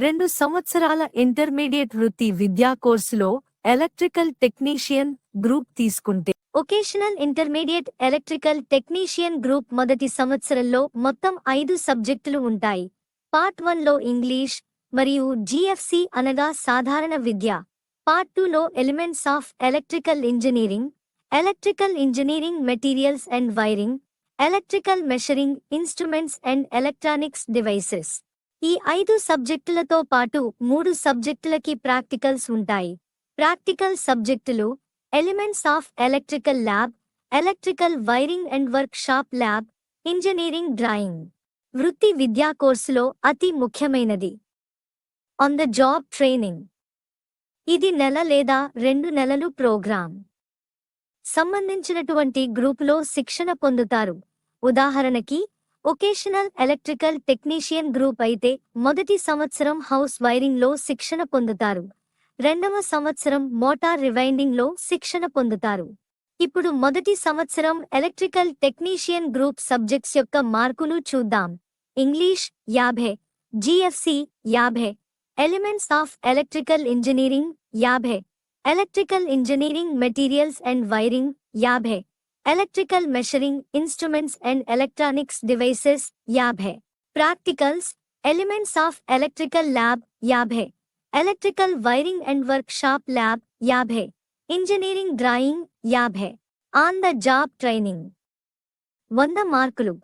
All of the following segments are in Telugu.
2 సంవత్సరాల ఇంటర్మీడియట్ వృత్తి విద్యా కోర్సులో ఎలక్ట్రికల్ టెక్నీషియన్ గ్రూప్ తీసుకుంటే vocational intermediate electrical technician group మొదటి సంవత్సరంలో మొత్తం 5 సబ్జెక్టులు ఉంటాయి. పార్ట్ 1లో ఇంగ్లీష్ మరియు జీఎఫ్సి అనగా సాధారణ విద్య, పార్ట్ 2లో elements of electrical engineering materials and wiring, electrical measuring instruments and electronics devices. ఈ 5 సబ్జెక్టులతో పాటు 3 సబ్జెక్టులకి ప్రాక్టికల్స్ ఉంటాయి. ప్రాక్టికల్ సబ్జెక్టులు elements of electrical lab, electrical wiring and work shop lab, engineering drawing. వృత్తి విద్యా కోర్సులో అతి ముఖ్యమైనది ఆన్ ద జాబ్ ట్రైనింగ్. ఇది నెల లేదా 2 నెలలు ప్రోగ్రాం. సంబంధించినటువంటి గ్రూపులో శిక్షణ పొందుతారు. ఉదాహరణకి వొకేషనల్ ఎలక్ట్రికల్ టెక్నీషియన్ గ్రూప్ అయితే మొదటి సంవత్సరం హౌస్ వైరింగ్లో శిక్షణ పొందుతారు, 2వ సంవత్సరం మోటార్ రివైండింగ్లో శిక్షణ పొందుతారు. ఇప్పుడు మొదటి సంవత్సరం ఎలక్ట్రికల్ టెక్నీషియన్ గ్రూప్ సబ్జెక్ట్స్ యొక్క మార్కులు చూద్దాం. English 50, GFC 50, elements of electrical engineering 50, electrical engineering materials and wiring 50, electrical measuring instruments and electronics devices 50. Practicals elements of electrical lab 50, electrical wiring and work shop lab 50, engineering drawing 50. On the job training 100 మార్కులు.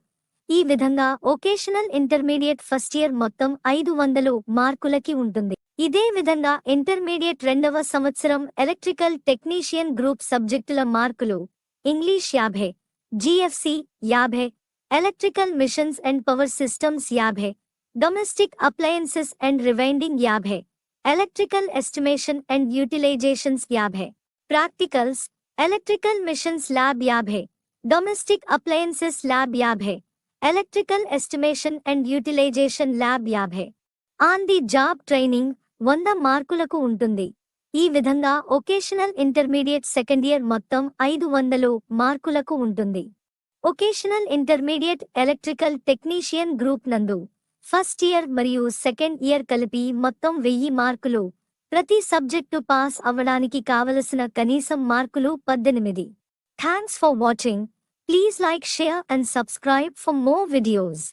ఈ విధంగా వొకేషనల్ ఇంటర్మీడియట్ ఫస్ట్ ఇయర్ మొత్తం 500 మార్కులకి ఉంటుంది. ఇదే విధంగా ఇంటర్మీడియట్ 2వ సంవత్సరం ఎలక్ట్రికల్ టెక్నీషియన్ గ్రూప్ సబ్జెక్టుల మార్కులు English 50, GFC 50, electrical machines and power systems 50, domestic appliances and rewinding 50, electrical estimation and utilizations 50. Practicals electrical machines lab 50, domestic appliances lab 50, electrical estimation and utilization lab 50. On the job training 100 మార్కులకు ఉంటుంది. ఈ విధంగా వొకేషనల్ ఇంటర్మీడియట్ సెకండ్ ఇయర్ మొత్తం 500 మార్కులకు ఉంటుంది. Vocational intermediate electrical technician group నందు ఫస్ట్ ఇయర్ మరియు సెకండ్ ఇయర్ కలిపి మొత్తం 1000 మార్కులు. ప్రతి సబ్జెక్టు పాస్ అవ్వడానికి కావలసిన కనీసం మార్కులు 18. Thanks for watching. Please like, share and subscribe for more videos.